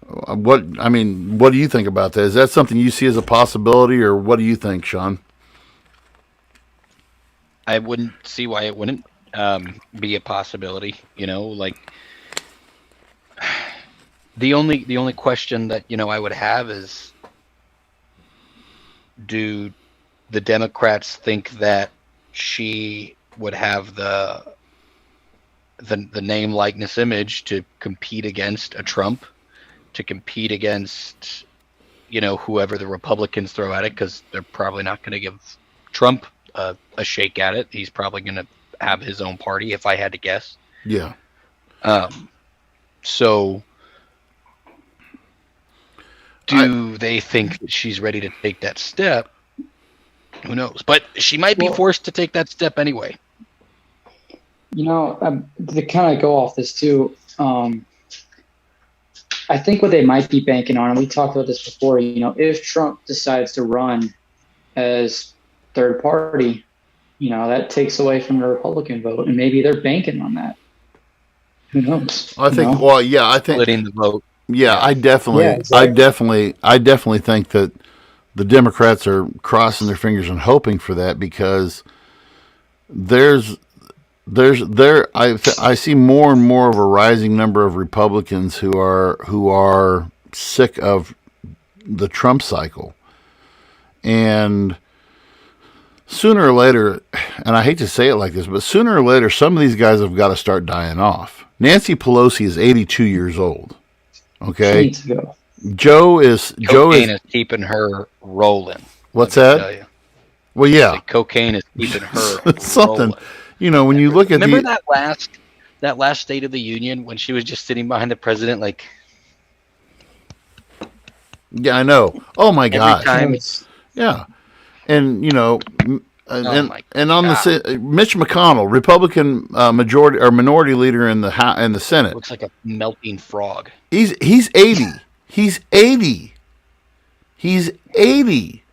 What do you think about that? Is that something you see as a possibility, or what do you think, Sean?
I wouldn't see why it wouldn't be a possibility, The only question that I would have is, do the Democrats think that she would have the name, likeness, image to compete against a Trump, to compete against whoever the Republicans throw at it, because they're probably not going to give Trump a shake at it. He's probably going to have his own party, if I had to guess.
Yeah.
So. Do they think that she's ready to take that step? Who knows? But she might be forced to take that step anyway.
To kind of go off this too, I think what they might be banking on, and we talked about this before, if Trump decides to run as third party, that takes away from the Republican vote, and maybe they're banking on that. Who knows?
I think, I think
splitting the vote.
Yeah, I definitely,
exactly.
I definitely think that the Democrats are crossing their fingers and hoping for that, because I see more and more of a rising number of Republicans who are sick of the Trump cycle, and sooner or later, and I hate to say it like this, but sooner or later, some of these guys have got to start dying off. Nancy Pelosi is 82 years old. Okay.
She needs to go.
Joe is
keeping her rolling.
What's that? Well, yeah.
Like cocaine is keeping her
something.
Rolling.
When you look at
remember that last State of the Union when she was just sitting behind the president, like.
Yeah, I know. Oh my God. Yeah, and and on the Mitch McConnell, Republican majority or minority leader in the Senate,
looks like a melting frog.
He's 80. He's 80. He's 80.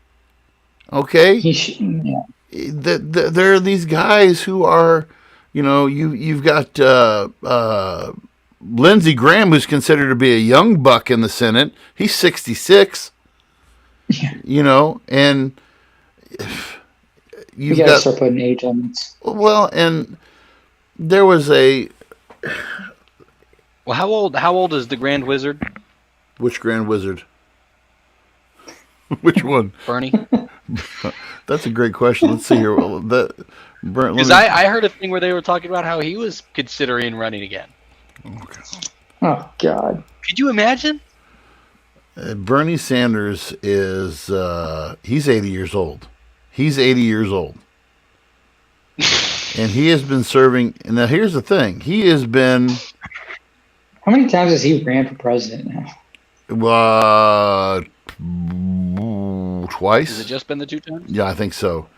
Okay. There are these guys who are, you've got Lindsey Graham, who's considered to be a young buck in the Senate. He's 66. Yeah. And
you got to start putting age limits.
Well, and there was a.
Well, how old is the Grand Wizard?
Which Grand Wizard? Which one?
Bernie.
That's a great question. Let's see here.
Because I heard a thing where they were talking about how he was considering running again.
Okay.
Oh God!
Could you imagine?
Bernie Sanders is he's 80 years old. He's 80 years old. And he has been serving. And now here's the thing. He has been.
How many times has he ran for president now?
Twice.
Has it just been the 2 times?
Yeah, I think so.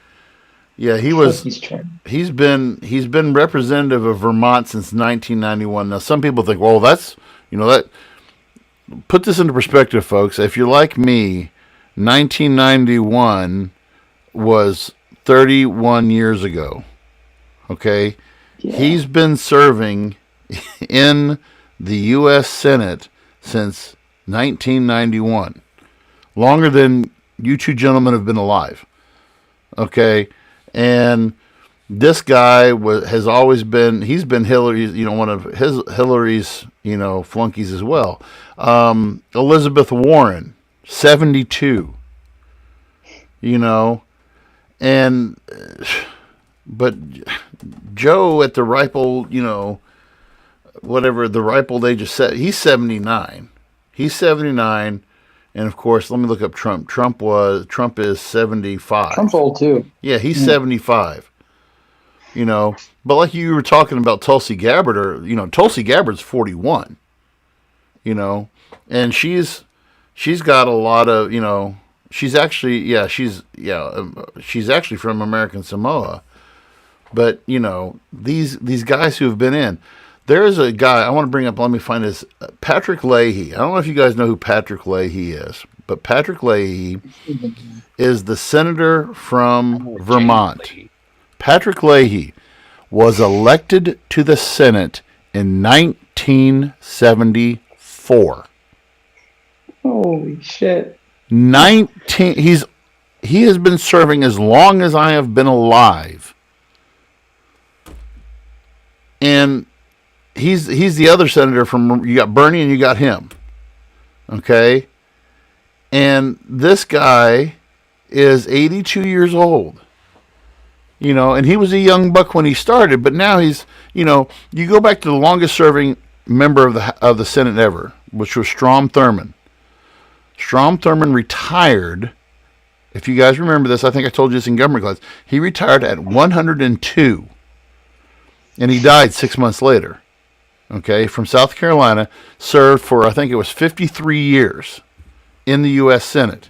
Yeah, he's been representative of Vermont since 1991. Now, some people think, well, that's, that. Put this into perspective, folks. If you're like me, 1991 was 31 years ago. Okay? Yeah. He's been serving in the U.S. Senate since 1991. Longer than you two gentlemen have been alive. Okay, and this guy has always been, he's been Hillary's, one of Hillary's, flunkies as well. Elizabeth Warren, 72, and but Joe at the ripe old, whatever the ripe old age of he's 79. He's 79. And of course, let me look up Trump. Trump is 75.
Trump's old too.
Yeah, he's 75. But like you were talking about Tulsi Gabbard, Tulsi Gabbard's 41. And she's got a lot of, she's actually from American Samoa. But these guys who have been in, there's a guy I want to bring up. Let me find his Patrick Leahy. I don't know if you guys know who Patrick Leahy is, but Patrick Leahy is the senator from Vermont. Patrick Leahy was elected to the Senate in 1974.
Holy shit!
He has been serving as long as I have been alive, and he's the other senator from, you got Bernie and you got him. Okay? And this guy is 82 years old. And he was a young buck when he started, but now he's, you go back to the longest serving member of the Senate ever, which was Strom Thurmond. Strom Thurmond retired, if you guys remember this, I think I told you this in government class, he retired at 102. And he died 6 months later. Okay, from South Carolina, served for, I think it was 53 years in the U.S. Senate.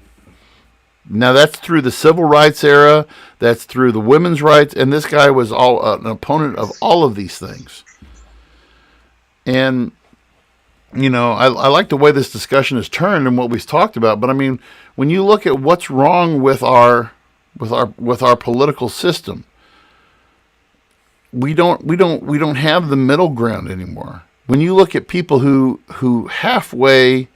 Now, that's through the civil rights era, that's through the women's rights, and this guy was an opponent of all of these things. And, I like the way this discussion has turned and what we've talked about, but I mean, when you look at what's wrong with our political system, we don't have the middle ground anymore. When you look at people who halfway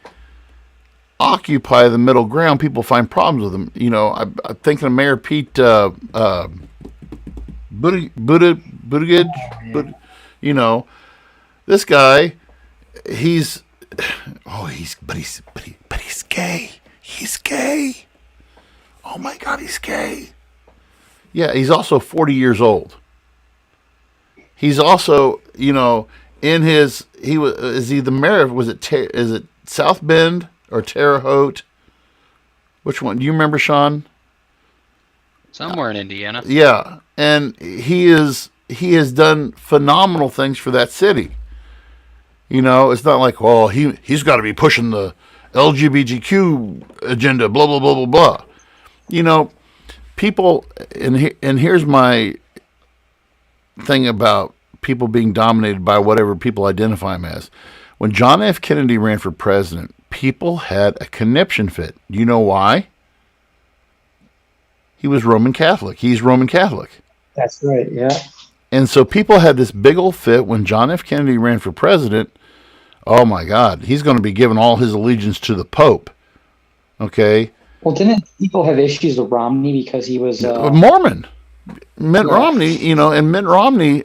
occupy the middle ground, people find problems with them. I'm thinking of Mayor Pete Buttigieg. This guy, he's gay. He's gay. Oh my God, he's gay. Yeah, he's also 40 years old. He's also, is he the mayor of, is it South Bend or Terre Haute? Which one? Do you remember, Sean?
Somewhere in Indiana.
Yeah, and he has done phenomenal things for that city. It's not like, well, he's got to be pushing the LGBTQ agenda, blah, blah, blah, blah, blah. People, and here's my thing about people being dominated by whatever people identify them as. When John F. Kennedy ran for president, people had a conniption fit. Do you know why? He was Roman Catholic. He's Roman Catholic.
That's right, yeah.
And so people had this big old fit when John F. Kennedy ran for president. Oh my God, he's going to be giving all his allegiance to the Pope. Okay?
Well, didn't people have issues with Romney because he was
Mormon? Mitt Romney, and Mitt Romney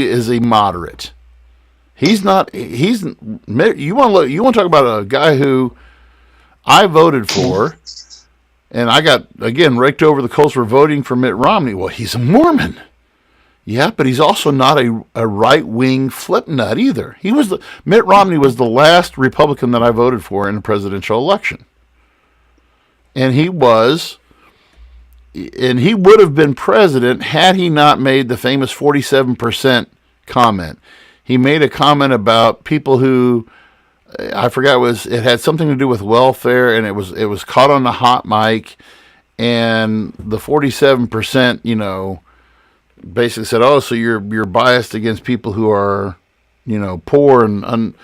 is a moderate. You want to talk about a guy who I voted for, and I got, again, raked over the coals for voting for Mitt Romney. Well, he's a Mormon. Yeah, but he's also not a right-wing flip nut either. Mitt Romney was the last Republican that I voted for in the presidential election. And he would have been president had he not made the famous 47% comment. He made a comment about people who, I forgot, it had something to do with welfare, and it was caught on the hot mic, and the 47%, basically said, "Oh, so you're biased against people who are, poor and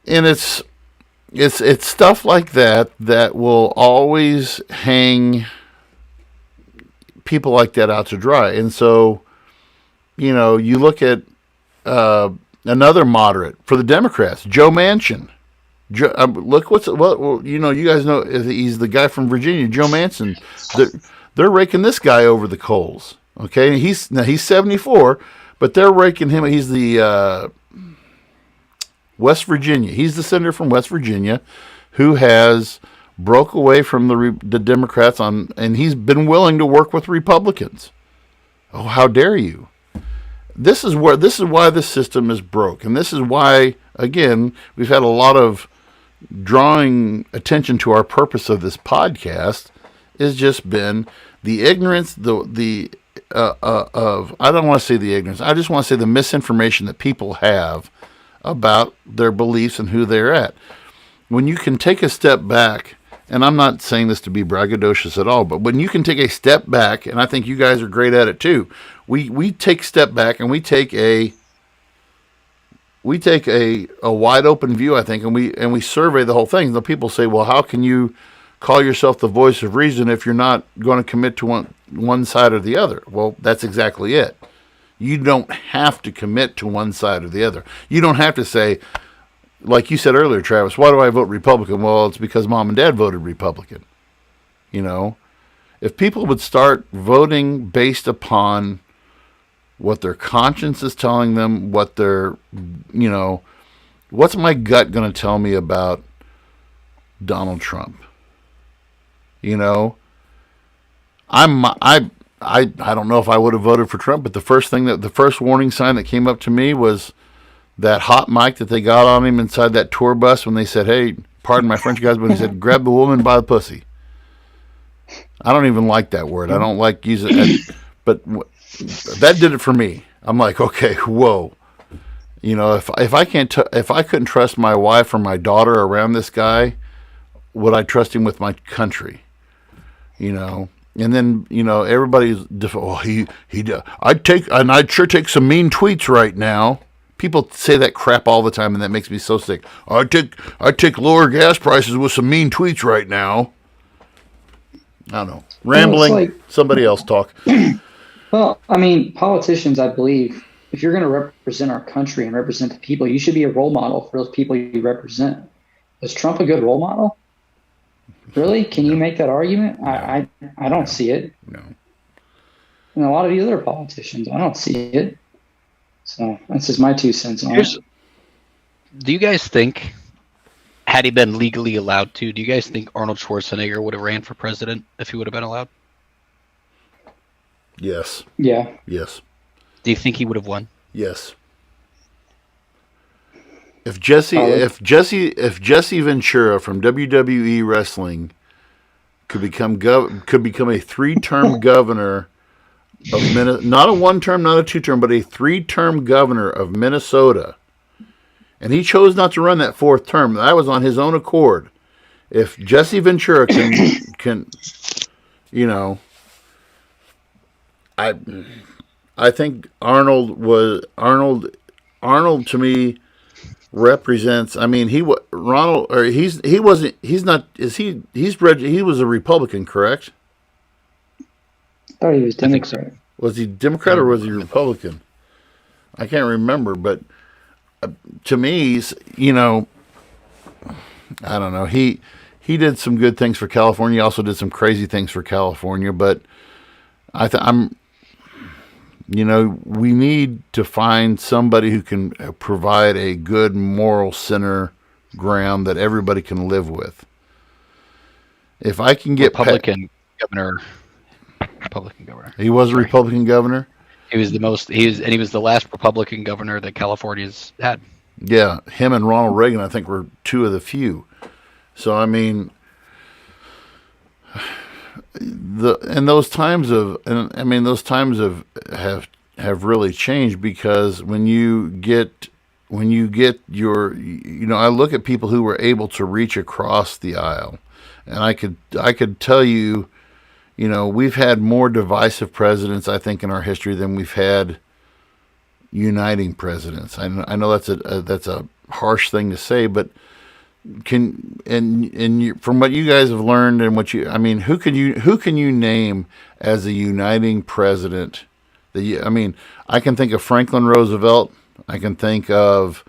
it's stuff like that will always hang people like that out to dry." And so, you look at another moderate for the Democrats, Joe Manchin. Look you guys know he's the guy from Virginia, Joe Manchin. they're raking this guy over the coals. Okay, he's 74, but they're raking him. He's the West Virginia. He's the senator from West Virginia who has broke away from the Democrats and he's been willing to work with Republicans. Oh, how dare you! This is why this system is broke, and this is why, again, we've had a lot of drawing attention to our purpose of this podcast has just been the ignorance, of I don't want to say the ignorance. I just want to say the misinformation that people have about their beliefs and who they're at. When you can take a step back, and I'm not saying this to be braggadocious at all, but when you can take a step back, and I think you guys are great at it too, we take a step back and we take a wide open view, I think, and we survey the whole thing. The people say, well, how can you call yourself the voice of reason if you're not going to commit to one side or the other? Well, that's exactly it. You don't have to commit to one side or the other. You don't have to say, like you said earlier, Travis, why do I vote Republican? Well, it's because mom and dad voted Republican. You know, if people would start voting based upon what their conscience is telling them, what their, what's my gut going to tell me about Donald Trump? You know, I don't know if I would have voted for Trump, but the first warning sign that came up to me was that hot mic that they got on him inside that tour bus when they said, hey, pardon my French guys, but he said, grab the woman by the pussy. I don't even like that word. I don't like using it, but that did it for me. I'm like, okay, whoa. You know, if I couldn't trust my wife or my daughter around this guy, would I trust him with my country? You know, and then everybody's I'd sure take some mean tweets right now. People say that crap all the time, and that makes me so sick. I take lower gas prices with some mean tweets right now. I don't know. Rambling. Somebody else talk.
Well, I mean, politicians, I believe, if you're going to represent our country and represent the people, you should be a role model for those people you represent. Is Trump a good role model? Really? Can you make that argument? I don't see it.
No.
And a lot of these other politicians, I don't see it. So that's just my 2 cents on it.
Do you guys think, had he been legally allowed to, do you guys think Arnold Schwarzenegger would have ran for president if he would have been allowed?
Yes.
Yeah.
Yes.
Do you think he would have won?
Yes. If Jesse Ventura from WWE Wrestling could become a 3-term governor of not a 1-term, not a 2-term, but a 3-term governor of Minnesota, and he chose not to run that 4th term, that was on his own accord. If Jesse Ventura can I think Arnold to me represents. I mean, he was a Republican, correct?
I thought he was Democrat.
I think so.
Was he Democrat or was he Republican? I can't remember, but to me, I don't know. He did some good things for California. He also did some crazy things for California, but we need to find somebody who can provide a good moral center ground that everybody can live with. If I can get
Republican governor.
He was a Republican governor.
He was the last Republican governor that California's had.
Yeah, him and Ronald Reagan, I think, were 2 of the few. So I mean, those times have really changed, because when you get your, I look at people who were able to reach across the aisle, and I could tell you, we've had more divisive presidents, I think, in our history than we've had uniting presidents. I know that's a harsh thing to say, but from what you guys have learned and who can you name as a uniting president? I can think of Franklin Roosevelt. I can think of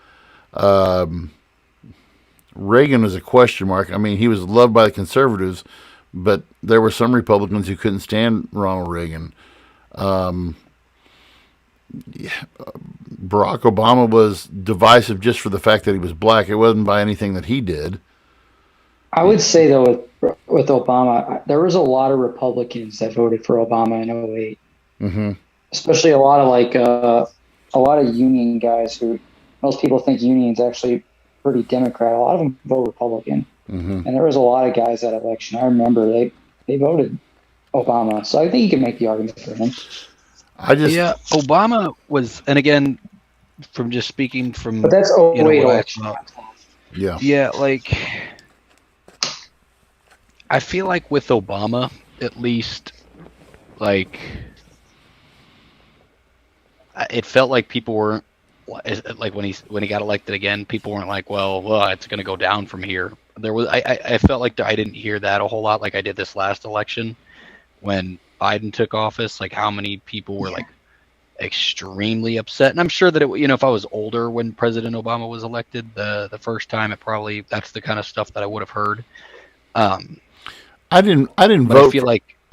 Reagan as a question mark. I mean, he was loved by the conservatives, but there were some Republicans who couldn't stand Ronald Reagan. Barack Obama was divisive just for the fact that he was black. It wasn't by anything that he did.
I would say though with Obama, there was a lot of Republicans that voted for Obama in '08,
Mm-hmm.
especially a lot of a lot of union guys who most people think unions actually pretty Democrat. A lot of them vote Republican,
Mm-hmm.
and there was a lot of guys that election. I remember they voted Obama, so I think you can make the argument for him.
Yeah, Obama was, and again, from just speaking from,
But that's
what I
election.
saw.
Yeah.
Yeah, like, I feel like with Obama, at least, like, it felt like people weren't, like when he got elected again, people weren't like, well, it's going to go down from here. I felt like I didn't hear that a whole lot, like I did this last election when Biden took office. Like how many people were like extremely upset, and I'm sure that if I was older when President Obama was elected the first time, that's the kind of stuff that I would have heard.
I didn't vote.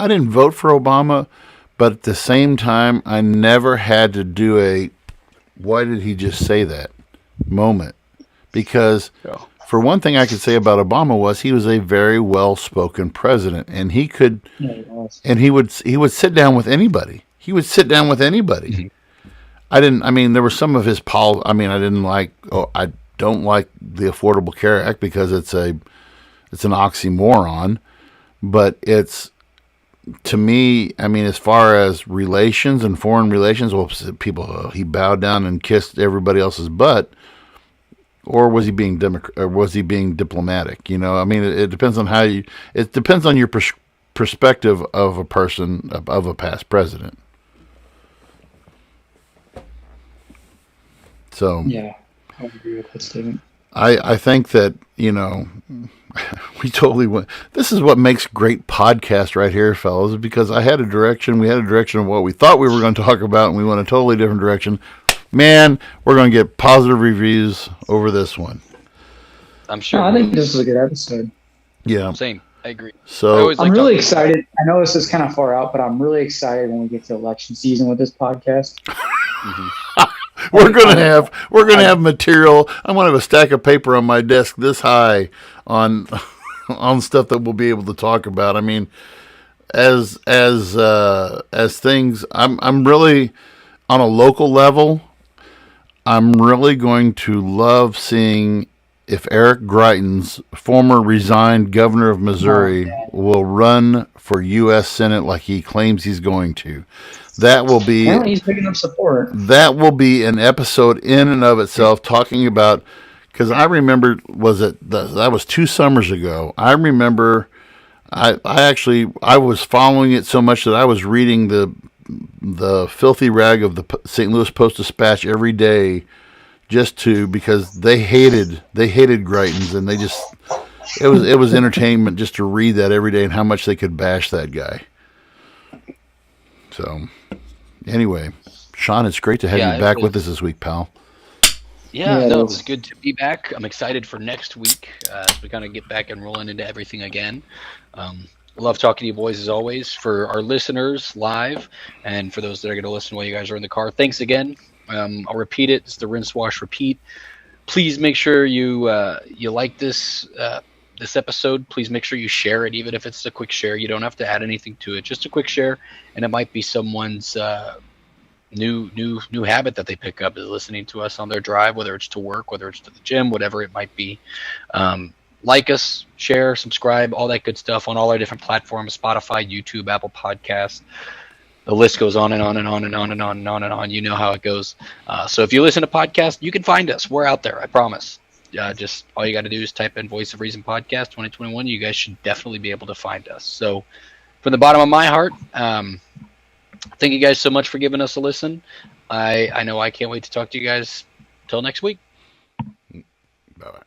I didn't vote for Obama, but at the same time, I never had to do a "why did he just say that" moment, because for one thing, I could say about Obama was he was a very well-spoken president, and he could, and he would sit down with anybody. He would sit down with anybody. Mm-hmm. There were some of his I didn't like. I don't like the Affordable Care Act because it's an oxymoron. But it's, to me, as far as relations and foreign relations, well, he bowed down and kissed everybody else's butt, or was he being diplomatic? It depends on it depends on your perspective of a person, of a past president. So
yeah, I would agree with that statement.
I think that, we totally went. This is what makes great podcast right here, fellas, because we had a direction of what we thought we were going to talk about, and we went a totally different direction. Man, we're going to get positive reviews over this one.
I'm sure.
I think this is a good episode.
Yeah.
Same. I agree.
So
I'm really excited. I know this is kind of far out, but I'm really excited when we get to election season with this podcast.
Mm-hmm.
We're gonna have material. I'm gonna have a stack of paper on my desk this high on stuff that we'll be able to talk about. As things, I'm really on a local level. I'm really going to love seeing if Eric Greitens, former resigned governor of Missouri, will run for U.S. Senate like he claims he's going to. That will be.
Apparently he's picking up support.
That will be an episode in and of itself, talking about, because I remember, that was 2 summers ago. I remember, I was following it so much that I was reading the filthy rag of the St. Louis Post-Dispatch every day, because they hated Greitens, and it was entertainment just to read that every day and how much they could bash that guy. So, anyway, Sean, it's great to have you back with us this week, pal.
Yeah, it was good to be back. I'm excited for next week as we kind of get back and rolling into everything again. Love talking to you boys as always. For our listeners live, and for those that are going to listen while you guys are in the car, thanks again. I'll repeat it. It's the rinse, wash, repeat. Please make sure you like this episode. Please make sure you share it, even if it's a quick share. You don't have to add anything to it. Just a quick share, and it might be someone's new habit that they pick up is listening to us on their drive, whether it's to work, whether it's to the gym, whatever it might be. Like us, share, subscribe, all that good stuff on all our different platforms: Spotify, YouTube, Apple Podcasts. The list goes on and on and on and on and on and on and on. You know how it goes. So if you listen to podcasts, you can find us. We're out there, I promise. Just all you got to do is type in Voice of Reason Podcast 2021. You guys should definitely be able to find us. So from the bottom of my heart, thank you guys so much for giving us a listen. I know I can't wait to talk to you guys till next week.
Bye-bye.